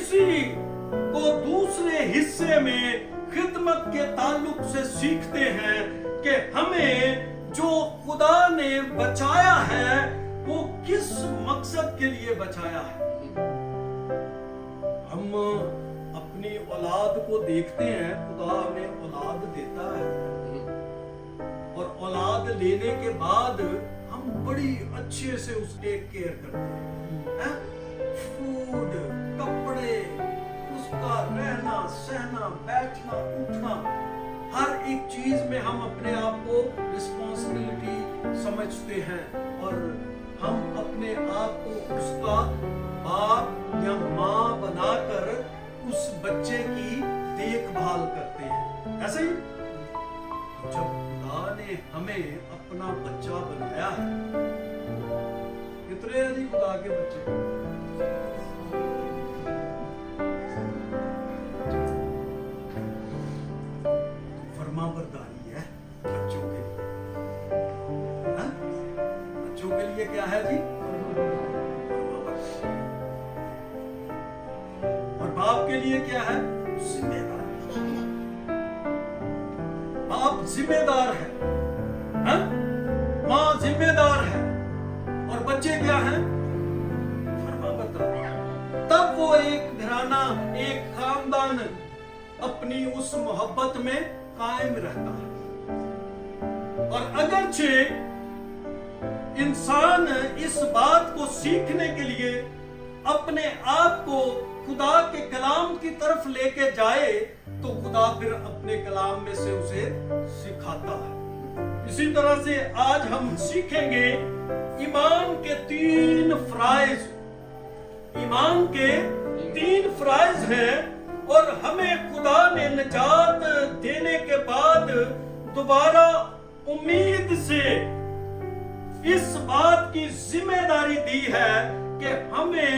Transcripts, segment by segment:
इसी को दूसरे हिस्से में खिदमत के ताल्लुक से सीखते हैं कि हमें जो खुदा ने बचाया है वो किस मकसद के लिए बचाया है। हम अपनी औलाद को देखते हैं, खुदा हमें औलाद देता है और औलाद लेने के बाद हम बड़ी अच्छे से उसके केयर करते हैं। फूड, कपड़े, उसका रहना सहना, बैठना उठना, हर एक चीज में हम अपने आप को रिस्पॉन्सिबिलिटी समझते हैं और हम अपने आप को उसका बाप या माँ बनाकर उस बच्चे की देखभाल करते हैं। ऐसे ही जब खुदा ने हमें अपना बच्चा बनाया है, कितने हैं खुदा के बच्चे? फरमाबरदारी है बच्चों के लिए, हाँ? बच्चों के लिए क्या है जी? और बाप के लिए क्या है? जिम्मेदार। बाप जिम्मेदार है, हाँ? माँ जिम्मेदार है और बच्चे क्या हैं? फरमाबरदार। तब वो एक घराना, एक खानदान अपनी उस मोहब्बत में कायम रहता है। और अगरचे इंसान इस बात को सीखने के लिए अपने आप को खुदा के कलाम की तरफ लेके जाए तो खुदा फिर अपने कलाम में से उसे सिखाता है। इसी तरह से आज हम सीखेंगे ईमान के 3 फराइज। ईमान के 3 फराइज हैं और हमें खुदा ने निजात देने के बाद दोबारा उम्मीद से इस बात की जिम्मेदारी दी है कि हमें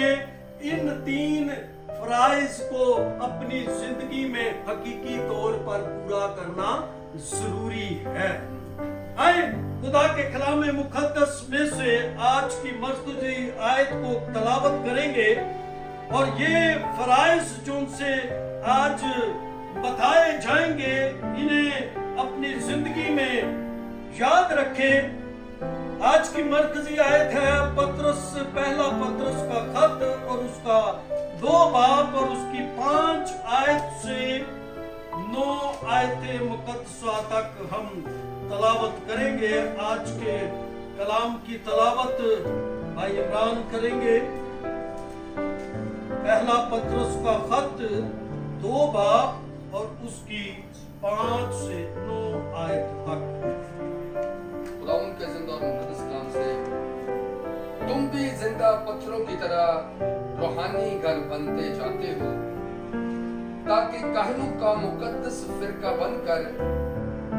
इन 3 फराइज को अपनी जिंदगी में हकीकी तौर पर पूरा करना जरूरी है। आए खुदा के कलाम मुकद्दस में से आज की मर्कजी आयत को तलावत करेंगे और ये फराइज जो उनसे आज बताए जाएंगे इन्हें अपनी जिंदगी में याद रखें। आज की मरकजी आयत है पहला पत्रस का खत और उसका 2 बाब और उसकी 5 आयत से 9 आयतें मुकद्दसा तक हम तलावत करेंगे। आज के कलाम की तलावत भाई इमरान करेंगे। पहला पत्रस का खत 2 बाब और उसकी 5 से 9 आयत तक। खुदावंद के जिंदा और मुकद्दस कलाम से, तुम भी जिंदा पत्थरों की तरह रूहानी घर बनते जाते हो ताकि काहनों का मुकद्दस फिरका बनकर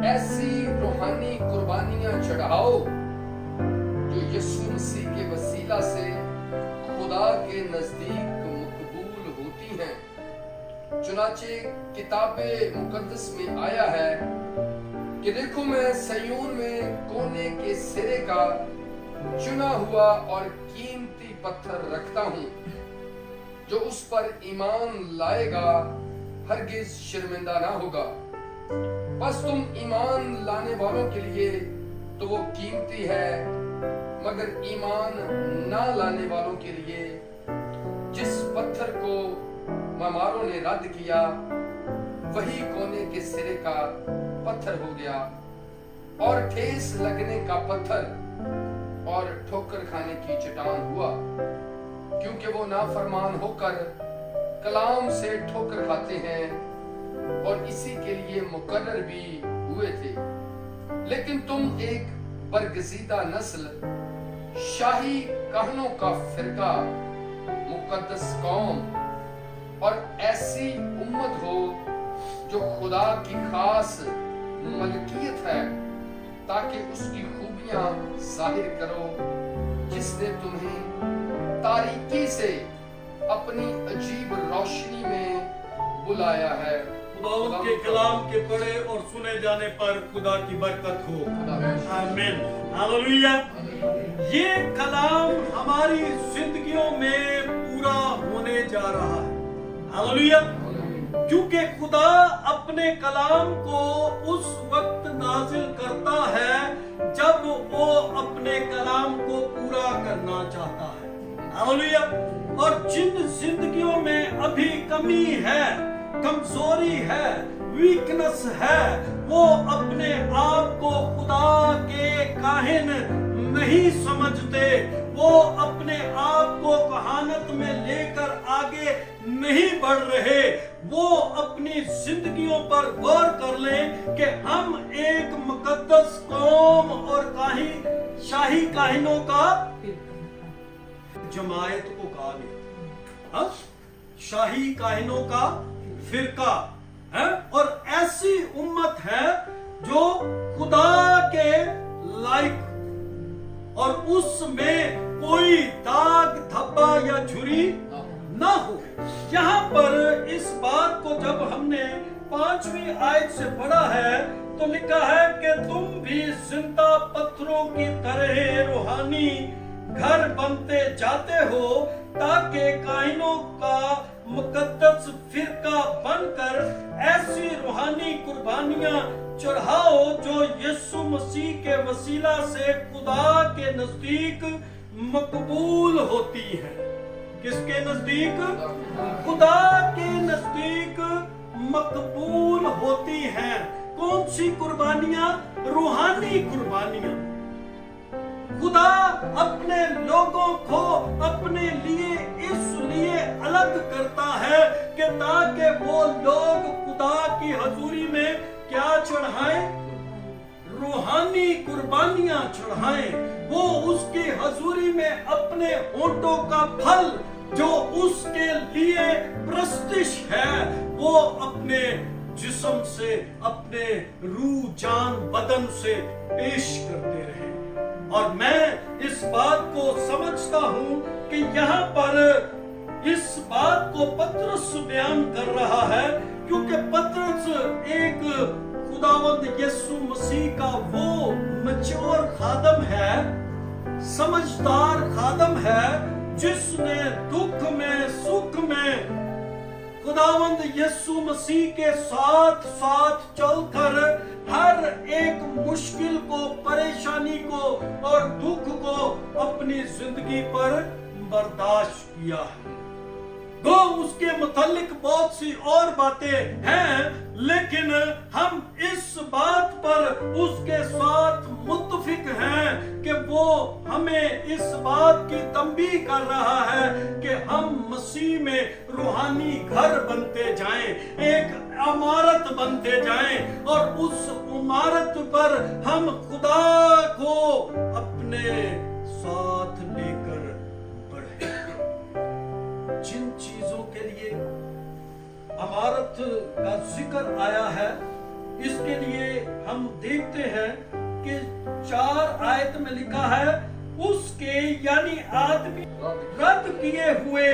ऐसी रूहानी कुर्बानियां चढ़ाओ जो यीशु मसीह के वसीला से खुदा के नजदीक मकबूल होती हैं। चुनाचे किताबे मुकद्दस में आया है कि देखो मैं सयून में कोने के सिरे का चुना हुआ और कीमती पत्थर रखता हूँ, जो उस पर ईमान लाएगा हरगिज शर्मिंदा ना होगा। बस तुम ईमान लाने वालों के लिए तो वो कीमती है, मगर ईमान ना लाने वालों के लिए जिस पत्थर को मामारों ने रद्द किया वही कोने के सिरे का पत्थर हो गया और ठेस लगने का पत्थर और ठोकर खाने की चट्टान हुआ, क्योंकि वो नाफरमान होकर कलाम से ठोकर खाते हैं और इसी के लिए मुकर्रर भी हुए थे। लेकिन तुम एक बरगजीदा नस्ल, शाही कहनों का फिरका, मुकद्दस कौम और ऐसी उम्मत हो जो खुदा की खास मलकियत है, ताकि उसकी खूबियां जाहिर करो जिसने तुम्हें तारीकी से अपनी अजीब रोशनी में बुलाया है। खुदावंद के कलाम के पढ़े और सुने जाने पर खुदा की बरकत हो। आमीन, हालेलुया। ये कलाम हमारी जिंदगियों में पूरा होने जा रहा है। हालेलुया। क्योंकि खुदा अपने कलाम को उस वक्त नाजिल करता है जब वो अपने कलाम को पूरा करना चाहता है। हालेलुया। और जिन जिंदगियों में अभी कमी है, कमजोरी है, वीकनेस है, वो अपने आप को खुदा के काहिन नहीं समझते, वो अपने आप को कहानत में लेकर आगे नहीं बढ़ रहे, वो अपनी जिंदगियों पर गौर कर लें कि हम एक मुकद्दस कौम और शाही काहिनों का जमायत को कहा गया, हाँ? शाही काहिनों का फिरका है। और ऐसी उम्मत है जो खुदा के लायक और उसमें कोई दाग धब्बा या झुर्री ना हो। यहाँ पर इस बात को जब हमने 5वीं आयत से पढ़ा है तो लिखा है कि तुम भी जिंदा पत्थरों की तरह रूहानी घर बनते जाते हो ताकि काहिनों का मुकद्दस फिरका बनकर ऐसी रूहानी कुर्बानियां चढ़ाओ जो यीशु मसीह के वसीला से खुदा के नजदीक मकबूल होती है। किसके नजदीक? खुदा के नजदीक मकबूल होती हैं। कौन सी कुर्बानियां? रूहानी कुर्बानियां। खुदा अपने लोगों को अपने लिए इसलिए अलग करता है कि ताकि वो लोग खुदा की हजूरी में क्या चढ़ाएं? रूहानी कुर्बानियां चढ़ाएं। वो उसकी हजूरी में अपने होंठों का फल जो उसके लिए प्रस्तिश है वो अपने जिस्म से, अपने रूह जान बदन से पेश करते रहे। और मैं इस बात को समझता हूं कि यहाँ पर इस बात को पतरस बयान कर रहा है क्योंकि पतरस एक खुदावंद यीशु मसीह का वो मैच्योर खादम है, समझदार खादम है जिसने दुख में सुख में खुदावंद यीशु मसीह के साथ साथ चलकर हर एक मुश्किल को, परेशानी को और दुख को अपनी जिंदगी पर बर्दाश्त किया है। गो उसके मुतालिक बहुत सी और बातें हैं, लेकिन हम इस बात पर उसके साथ मुत्तफिक हैं कि वो हमें इस बात की तंबीह कर रहा है कि हम मसीह में रूहानी घर बनते जाएं, एक इमारत बनते जाएं और उस इमारत पर हम खुदा को अपने साथ लेकर बढ़े। जिन चीजों के लिए इमारत का जिक्र आया है इसके लिए हम देखते हैं कि 4 आयत में लिखा है उसके यानी आदमी रद्द किए हुए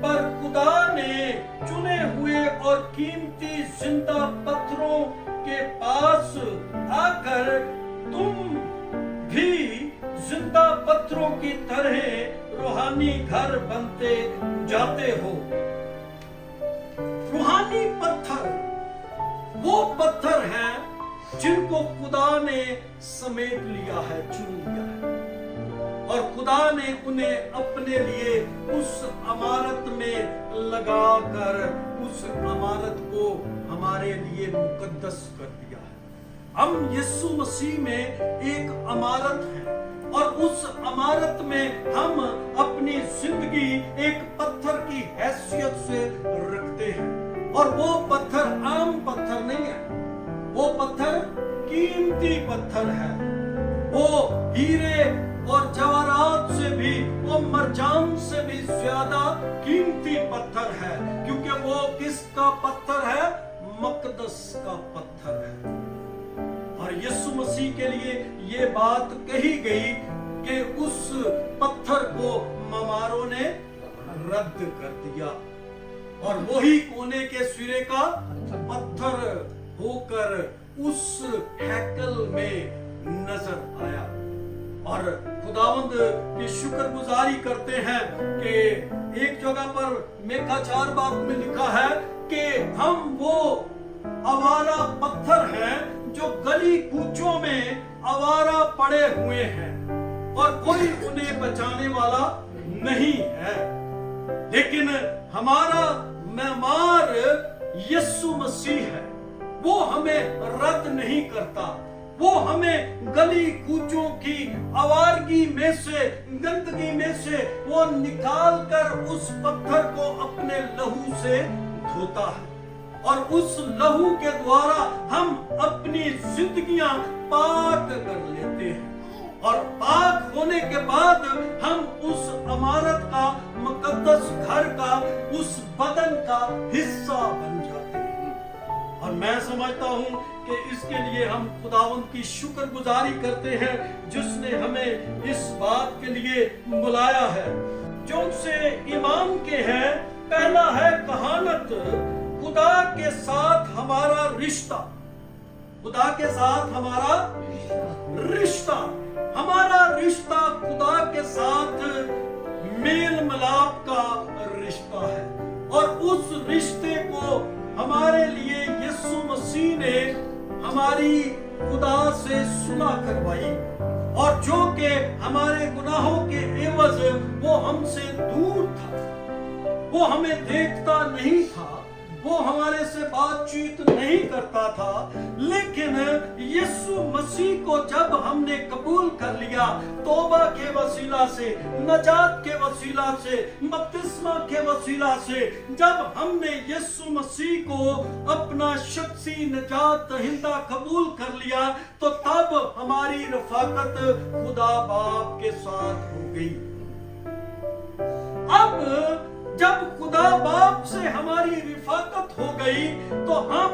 पर खुदा ने चुने हुए और कीमती जिंदा पत्थरों के पास आकर तुम भी जिंदा पत्थरों की तरह रूहानी घर बनते जाते हो। रूहानी पत्थर वो पत्थर हैं जिनको खुदा ने समेट लिया है, चुन लिया है और खुदा ने उन्हें अपने लिए उस इमारत में लगाकर उस इमारत को हमारे लिए मुकद्दस कर दिया है। हम यीशु मसीह में एक इमारत है और उस इमारत में हम अपनी जिंदगी एक पत्थर की हैसियत से रखते हैं और वो पत्थर आम पत्थर नहीं है, वो पत्थर कीमती पत्थर है। वो हीरे और जवाहरात से भी, वो मरजान से भी ज्यादा कीमती पत्थर है क्योंकि वो किसका पत्थर है? मकदस का पत्थर है। और यीशु मसीह के लिए ये बात कही गई कि उस पत्थर को ममारों ने रद्द कर दिया और वही कोने के सिरे का पत्थर होकर उस हैकल में नजर आया। और खुदावंद की शुक्रगुजारी करते हैं कि एक जगह पर मेखा 4 बाब में लिखा है कि हम वो आवारा पत्थर हैं जो गली कूचों में आवारा पड़े हुए हैं और कोई उन्हें बचाने वाला नहीं है, लेकिन हमारा मेहमान यीशु मसीह है। वो हमें रद्द नहीं करता, वो हमें गली कूचों की आवारगी में से, गंदगी में से वो निकाल कर उस पत्थर को अपने लहू से धोता है और उस लहू के द्वारा हम अपनी जिंदगियां पाक कर लेते हैं और पाक होने के बाद हम उस इमारत का, मुकद्दस घर का, उस बदन का हिस्सा बन जाते हैं। और मैं समझता हूं कि इसके लिए हम खुदावंद की शुक्रगुजारी करते हैं जिसने हमें इस बात के लिए बुलाया है। जो से ईमान के हैं, पहला है कहानत, खुदा के साथ हमारा रिश्ता। खुदा के साथ हमारा रिश्ता, हमारा रिश्ता खुदा के साथ मेल मिलाप का रिश्ता है और उस रिश्ते को हमारे लिए यीशु मसीह ने हमारी खुदा से सुलह करवाई और जो कि हमारे गुनाहों के एवज वो हमसे दूर था, वो हमें देखता नहीं था, वो हमारे से बातचीत नहीं करता था, लेकिन यीशु मसीह को जब हमने कबूल कर लिया, तौबा के वसीला से, नजात के वसीला से, बपतिस्मा के वसीला से, जब हमने यीशु मसीह को अपना शख्सी नजात दहिंदा कबूल कर लिया, तो तब हमारी रफाकत खुदा बाप के साथ हो गई। अब जब खुदा बाप से हमारी रिफाकत हो गई तो हम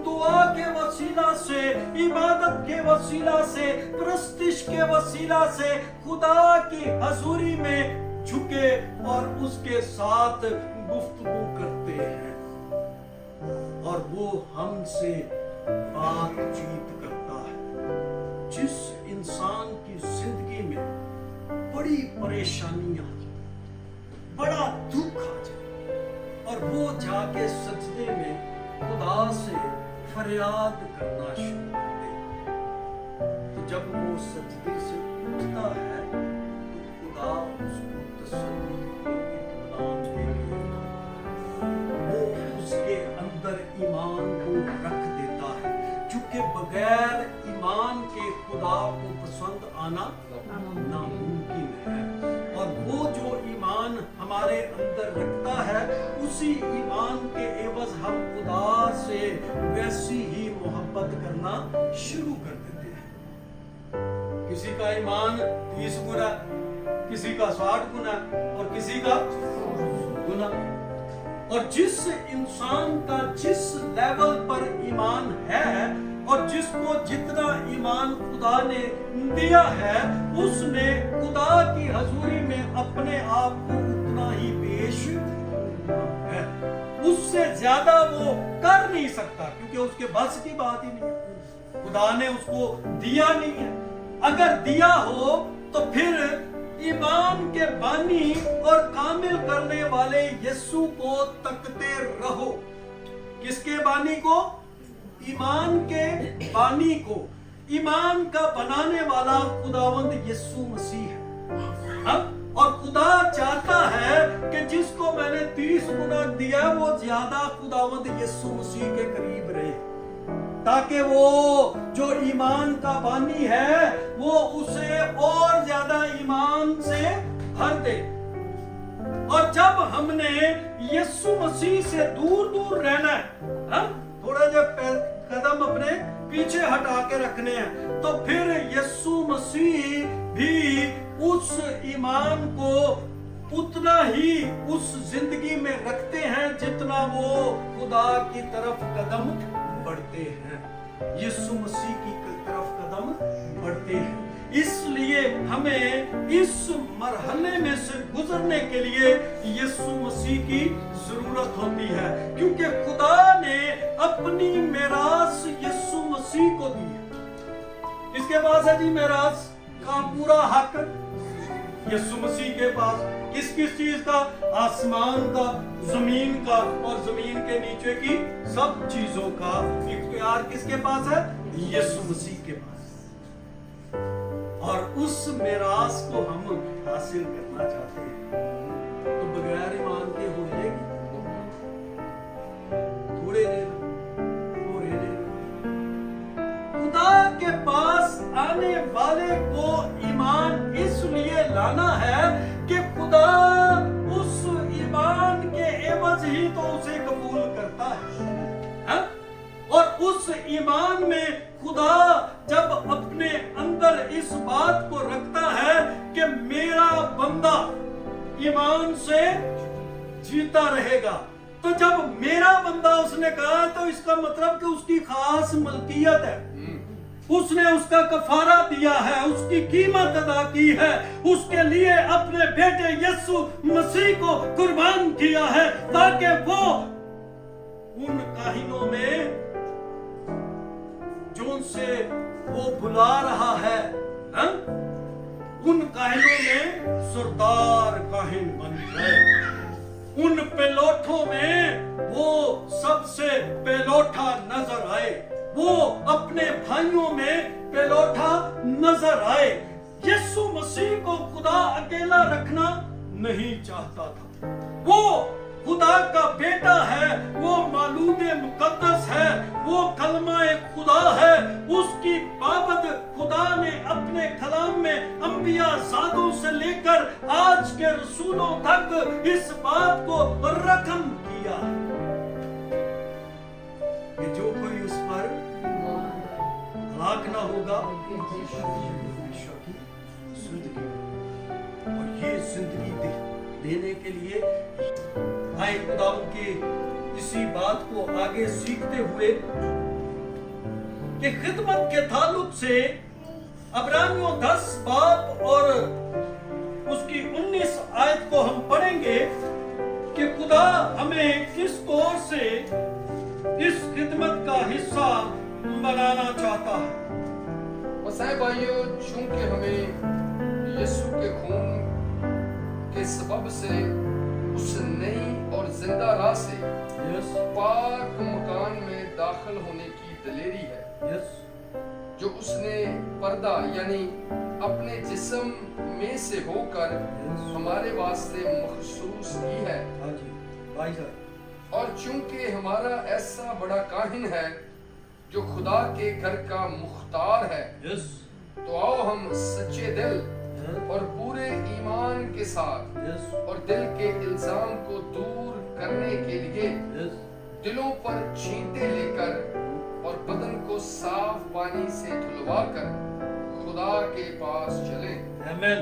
दुआ के वसीला से, इबादत के वसीला से, प्रस्तिश के वसीला से खुदा की हजूरी में झुके और उसके साथ गुफ्तगू करते हैं और वो हमसे बातचीत करता है। जिस इंसान की जिंदगी में बड़ी परेशानियां, बड़ा दुख आ जाए और वो जाके सजदे में खुदा से फरियाद करना शुरू कर दे, तो जब वो सजदे से उठता है तो खुदा उसको तसल्ली और इत्मीनान देगा। वो उसके अंदर ईमान को रख देता है, क्योंकि बगैर ईमान के खुदा को पसंद आना नामुमकिन है। और वो जो ईमान हमारे अंदर रखता है, उसी ईमान के एवज हम खुदा से वैसी ही मोहब्बत करना शुरू कर देते हैं। किसी का ईमान 30 गुना, किसी का 60 गुना और किसी का गुना। और जिस इंसान का जिस लेवल पर ईमान है और जिसको जितना ईमान खुदा ने दिया है, उसने खुदा की हजूरी में अपने आप को उतना ही पेश है। उससे ज्यादा वो कर नहीं सकता, क्योंकि उसके बस की बात ही नहीं है। खुदा ने उसको दिया नहीं है। अगर दिया हो तो फिर ईमान के बानी और कामिल करने वाले यीशु को तकते रहो। किसके बानी को? ईमान के बानी को। ईमान का बनाने वाला खुदावंद यीशु मसीह है। और खुदा चाहता है कि जिसको मैंने 30 गुना दिया वो ज्यादा खुदावंद यीशु मसीह के करीब रहे, ताकि वो जो ईमान का बानी है वो उसे और ज्यादा ईमान से भर दे। और जब हमने यीशु मसीह से दूर दूर रहना है, थोड़ा जब कदम अपने पीछे हटा के रखने हैं, तो फिर यीशु मसीह भी उस ईमान को उतना ही उस जिंदगी में रखते हैं जितना वो खुदा की तरफ कदम बढ़ते हैं, यीशु मसीह की तरफ कदम बढ़ते हैं। इसलिए हमें इस मरहले में से गुजरने के लिए यीशु मसीह की जरूरत होती है, क्योंकि खुदा ने अपनी मेरास यीशु मसीह को दी है। किसके पास है जी मेरास? का पूरा हक यीशु मसीह के पास। किस किस चीज का? आसमान का, जमीन का और जमीन के नीचे की सब चीजों का इख्तियार किसके पास है? यीशु मसीह के पास। और उस मिरास को हम हासिल करना चाहते हैं तो बगैर ईमान के होएगी थोड़े देर खुदा के पास आने वाले को ईमान इसलिए लाना है कि खुदा उस ईमान के एवज ही तो उसे कबूल करता है? और उस ईमान में खुदा जब अपने अंदर इस बात को रखता है कि मेरा बंदा ईमान से जीता रहेगा, तो जब मेरा बंदा उसने कहा तो इसका मतलब कि उसकी खास मलकियत है, उसने उसका कफारा दिया है, उसकी कीमत अदा की है, उसके लिए अपने बेटे यीशु मसीह को कुर्बान किया है ताकि वो उन काहिनों में जो से वो बुला रहा है, उन काहिनों में सरदार काहिन बन गए, उन पेलोठों में वो सबसे पेलोठा नजर आए, वो अपने भाइयों में पेलोठा नजर आए। यीशु मसीह को खुदा अकेला रखना नहीं चाहता था। वो खुदा का बेटा है, वो मालूदे मुकद्दस है, वो कलमाए खुदा है। उसकी बाबत खुदा ने अपने कलाम में अंबिया ज़ादों से लेकर आज के रसूलों तक इस बात को रकम किया कि जो कोई उस पर हलाक ना होगा, जिंदगी, और ये जिंदगी देने के लिए आए खुदा के इसी बात को आगे सीखते हुए कि खिदमत के ताल्लुक से अब्रानियों 10 बाब और उसकी 19 आयत को हम पढ़ेंगे कि खुदा हमें किस तौर से इस खिदमत का हिस्सा बनाना चाहता है। मसीह भाइयों, चूंकि हमें यीशु के खून के सबब से उस नई और जिंदा राह से पाक मकान में दाखिल होने की दलेरी है, जो उसने पर्दा यानी अपने जिस्म में से होकर हमारे वास्ते मखसूस की है। और चूंकि हमारा ऐसा बड़ा काहिन है जो खुदा के घर का मुख्तार है, तो आओ हम सच्चे दिल और पूरे ईमान के साथ और दिल के इल्जाम को दूर करने के लिए दिलों पर छींटे लेकर और बदन को साफ पानी से धुलवाकर खुदा के पास चलें। आमीन।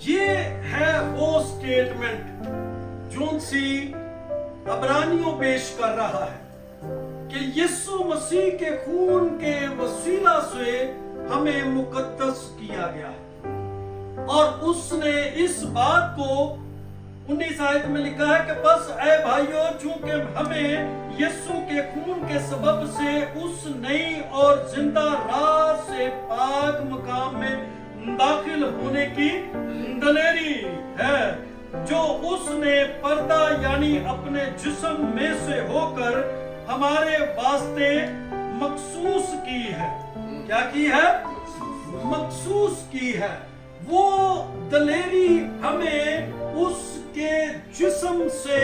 ये है वो स्टेटमेंट जो सी अब्रानियों पेश कर रहा है कि यीशु मसीह के खून के वसीला से हमें मुकद्दस किया गया है। और उसने इस बात को 19 आयत में लिखा है कि बस ऐ भाइयों, चूंकि हमें यीशु के खून के सबब से उस नई और जिंदा राह से पाक मकाम में दाखिल होने की दलेरी है, जो उसने पर्दा यानी अपने जिस्म में से होकर हमारे वास्ते मखसूस की है। क्या की है? मखसूस की है। वो दलेरी हमें उसके जिस्म से,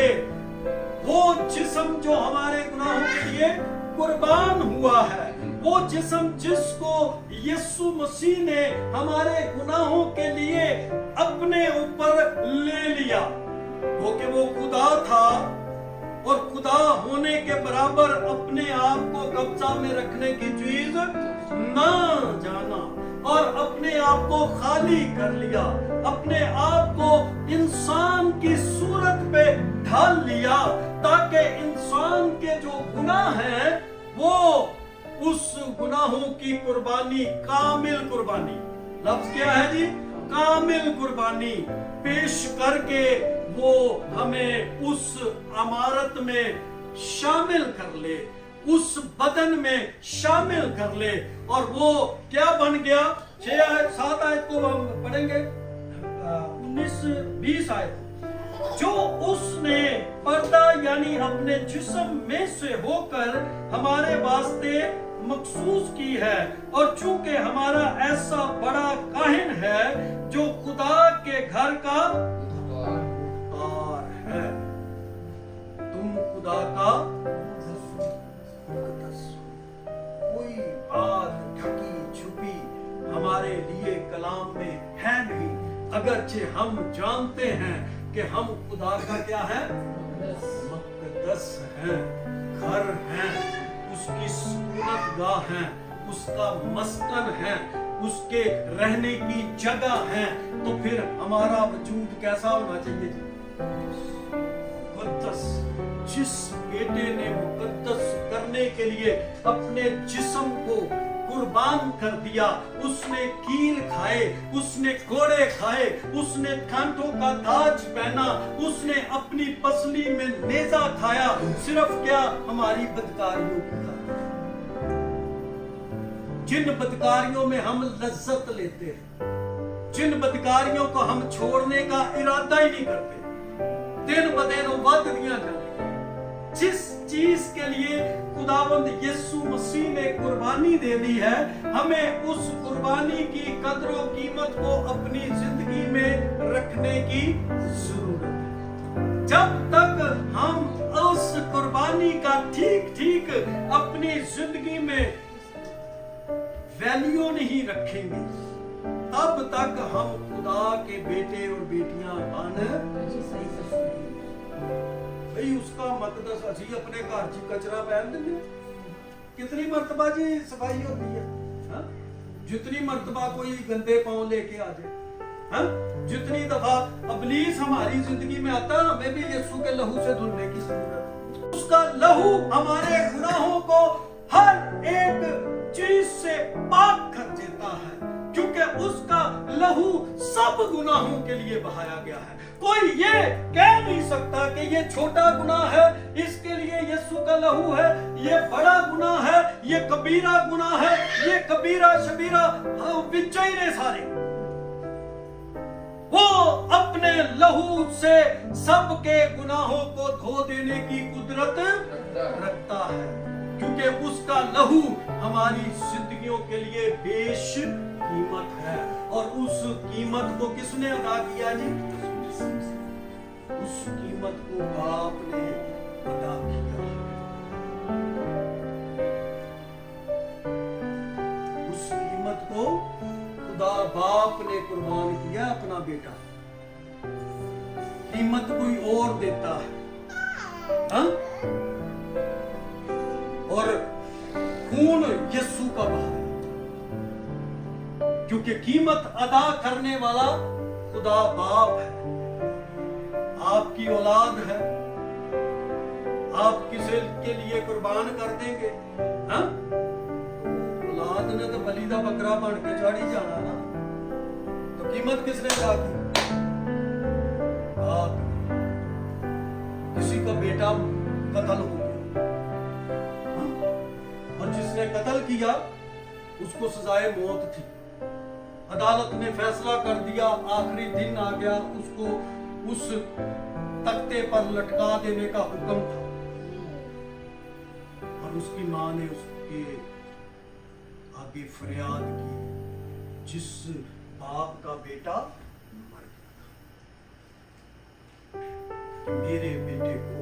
वो जिस्म जो हमारे गुनाहों के लिए कुर्बान हुआ है, वो जिस्म जिसको यीशु मसीह ने हमारे गुनाहों के लिए अपने ऊपर ले लिया, क्योंकि वो खुदा था और खुदा होने के बराबर अपने आप को कब्जा में रखने की चीज ना जाना और अपने आप को खाली कर लिया, अपने आप को इंसान की सूरत पे ढाल लिया ताकि इंसान के जो गुनाह हैं वो उस गुनाहों की कुर्बानी, कामिल कुर्बानी, लफ्ज क्या है जी? कामिल कुर्बानी पेश करके वो हमें उस अमारत में शामिल कर ले, उस बदन में शामिल कर ले, और वो क्या बन गया? 7 आयत को हम पढ़ेंगे, 19-20 आयत। जो उसने पर्दा यानी अपने जिस्म में से होकर हमारे वास्ते मखसूस की है, और चूंकि हमारा ऐसा बड़ा काहिन है जो खुदा के घर का मुख्तार है। तुम खुदा का मुक़द्दस हो। कोई बात ढकी छुपी हमारे लिए कलाम में है नहीं, अगरचे हम जानते हैं कि हम खुदा का क्या है, मुक़द्दस हैं, घर हैं, उसकी सुकूनतगाह हैं, उसका मस्कन है, उसके रहने की जगह है। तो फिर हमारा वजूद कैसा होना चाहिए जी? मुक़द्दस। जिस बेटे ने मुक़द्दस करने के लिए अपने जिस्म को कुर्बान कर दिया, उसने कील खाए, उसने कोड़े खाए, उसने कांटों का ताज पहना, उसने अपनी पसली में नेजा खाया, सिर्फ क्या हमारी बदकारियों की खातिर, जिन बदकारियों में हम लज्जत लेते हैं, जिन बदकारियों को हम छोड़ने का इरादा ही नहीं करते, दिन ब दिन वध दिया जाती, जिस चीज के लिए खुदावंद यीशु मसीह ने कुर्बानी दे दी है, हमें उस कुर्बानी की कदर और कीमत को अपनी जिंदगी में रखने की जरूरत है। जब तक हम उस कुर्बानी का ठीक ठीक अपनी जिंदगी में वैल्यू नहीं रखेंगे, तब तक हम खुदा के बेटे और बेटियां बन भाई उसका मकदस असी अपने घर च कचरा पहन देंगे। कितनी मर्तबा जी सफाई होती है, हा? जितनी मर्तबा कोई गंदे पांव लेके आ जाए, हा? जितनी दफा अबलीस हमारी जिंदगी में आता है, हमें भी यीशु के लहू से धुलने की जरूरत है। उसका लहू हमारे गुनाहों को हर एक चीज से पाक कर देता है, क्योंकि उसका लहू सब गुनाहों के लिए बहाया गया है। कोई ये कह नहीं सकता कि ये छोटा गुनाह है इसके लिए यीशु का लहू है, ये बड़ा गुनाह है, ये कबीरा गुनाह है, ये कबीरा शबीरा विजय ने सारे। वो अपने लहू से सबके गुनाहों को धो देने की कुदरत रखता है, क्योंकि उसका लहू हमारी जिंदगियों के लिए बेश कीमत है। और उस कीमत को किसने अदा किया जी? उस कीमत को बाप ने अदा किया। उस कीमत को खुदा बाप ने कुर्बान किया अपना बेटा। कीमत कोई और देता है, हा? और खून यीशु का बहा, क्योंकि कीमत अदा करने वाला खुदा बाप है। आपकी औलाद है, आप किसी के लिए कुर्बान कर देंगे, हा? औलाद ने तो बलि दा बकरा बन के चढ़ी जाना ना, तो कीमत किसने अदा की? आप। किसी का बेटा कत्ल हो गया, हा? और जिसने कत्ल किया उसको सजाए मौत थी। अदालत ने फैसला कर दिया, आखिरी दिन आ गया, उसको उस तख्ते पर लटका देने का हुक्म था। और उसकी मां ने उसके आगे फरियाद की, जिस बाप का बेटा मर गया, मेरे बेटे को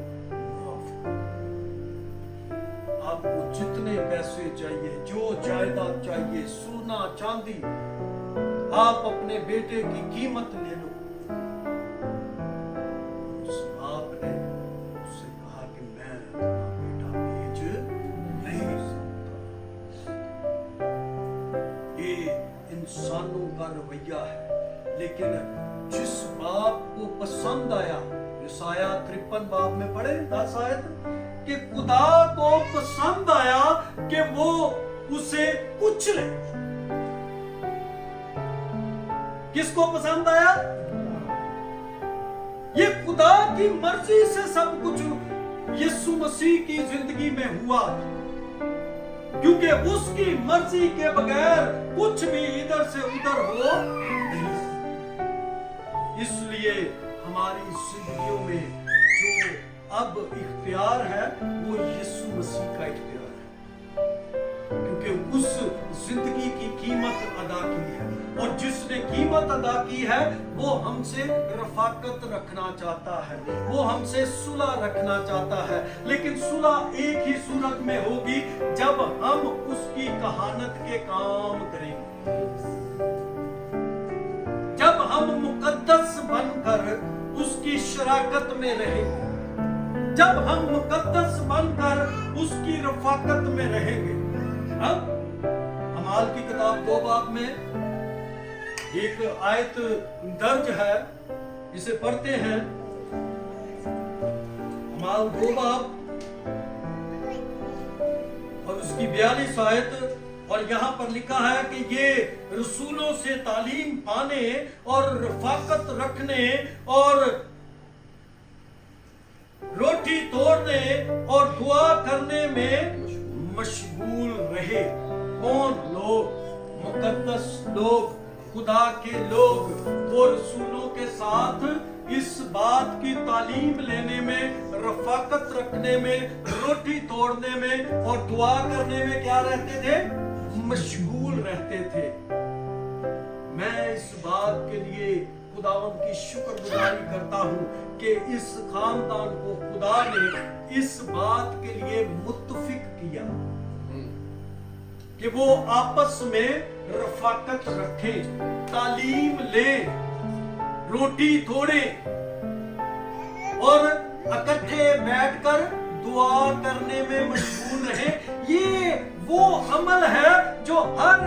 माफ कर। आपको जितने पैसे चाहिए, जो जायदाद चाहिए, सोना चांदी, आप अपने बेटे की कीमत ले लो। उस बाप ने उससे कहा कि मैं अपना बेटा बेच नहीं सकता। ये इंसानों का रवैया है, लेकिन जिस बाप को पसंद आया, यशाया 53 बाब में पढ़े 10 आयत, कि खुदा को पसंद आया कि वो उसे कुचले। किसको पसंद आया? ये खुदा की मर्जी से सब कुछ यीशु मसीह की जिंदगी में हुआ, क्योंकि उसकी मर्जी के बगैर कुछ भी इधर इधर से उधर हो नहीं। इसलिए हमारी जिंदगियों में जो अब इख्तियार है वो यीशु मसीह का इख्तियार है, क्योंकि उस जिंदगी की कीमत अदा की है, और जिसने कीमत अदा की है वो हमसे रफाकत रखना चाहता है, वो हमसे सुलह रखना चाहता है। लेकिन सुलह एक ही सूरत में होगी जब हम उसकी कहानत के काम करेंगे, जब हम मुकद्दस बनकर उसकी शराकत में रहेंगे, जब हम मुकद्दस बनकर उसकी रफाकत में रहेंगे। अब अमाल की किताब 2 बाब में एक आयत दर्ज है, इसे पढ़ते हैं। अमाल 2 बाब और उसकी 42 आयत, और यहाँ पर लिखा है कि ये रसूलों से तालीम पाने और रफाकत रखने और रोटी तोड़ने और दुआ करने में मशगूल रहे। कौन लोग? मुकद्दस लोग, खुदा के लोग, वो रसूलों के साथ इस बात की तालीम लेने में, रफाकत रखने में, रोटी तोड़ने में और दुआ करने में क्या रहते थे? मशगूल रहते थे। मैं इस बात के लिए खुदावंद की शुक्रगुजारी करता हूँ कि इस खानदान को खुदा ने इस बात के लिए मुत्तफिक किया कि वो आपस में रफाकत रखें, तालीम लें, रोटी तोड़ें और इकट्ठे बैठकर दुआ करने में मशगूल रहे। ये वो अमल है जो हर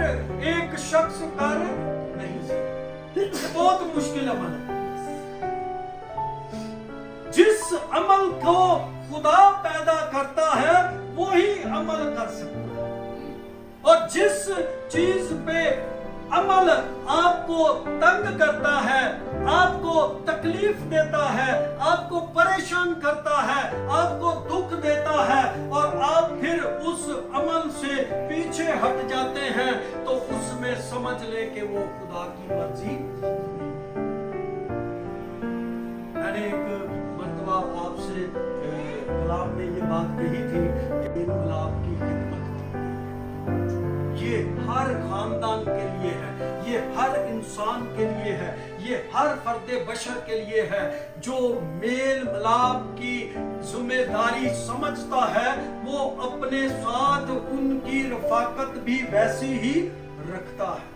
एक शख्स कर नहीं सकता। बहुत मुश्किल अमल है। जिस अमल को खुदा पैदा करता है वो ही अमल कर सकता है, और जिस चीज पे अमल आपको तंग करता है, आपको तकलीफ देता है, आपको परेशान करता है, आपको दुख देता है, और आप फिर उस अमल से पीछे हट जाते हैं, तो उसमें समझ ले कि वो खुदा की मर्जी। मैंने एक मर्तबा आपसे कलाम में ये बात कही थी कि इन गुलाब की खिदमत ये हर खानदान के लिए है, ये हर इंसान के लिए है, ये हर फर्दे बशर के लिए है। जो मेल मिलाप की जिम्मेदारी समझता है वो अपने साथ उनकी रफाकत भी वैसी ही रखता है,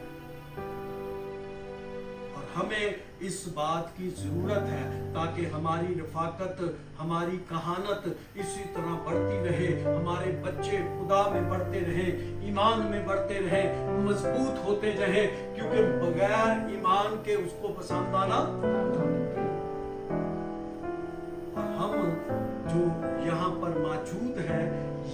और हमें इस बात की जरूरत है ताकि हमारी रफाकत, हमारी कहानत इसी तरह बढ़ती रहे, हमारे बच्चे खुदा में बढ़ते रहे, ईमान में बढ़ते रहे, मजबूत होते रहे, क्योंकि बगैर ईमान के उसको पसंद आना। और हम जो यहाँ पर मौजूद हैं,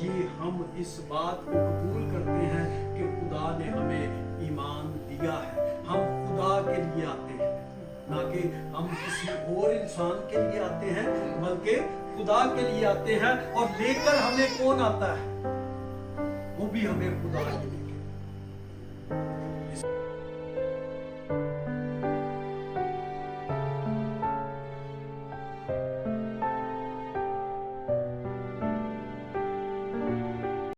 ये हम इस बात को कबूल करते हैं कि खुदा ने हमें ईमान दिया है। हम खुदा के लिए आते हैं, ना कि हम किसी और इंसान के लिए आते हैं, बल्कि खुदा के लिए आते हैं। और लेकर हमें कौन आता है? वो भी हमें खुदा के लिए।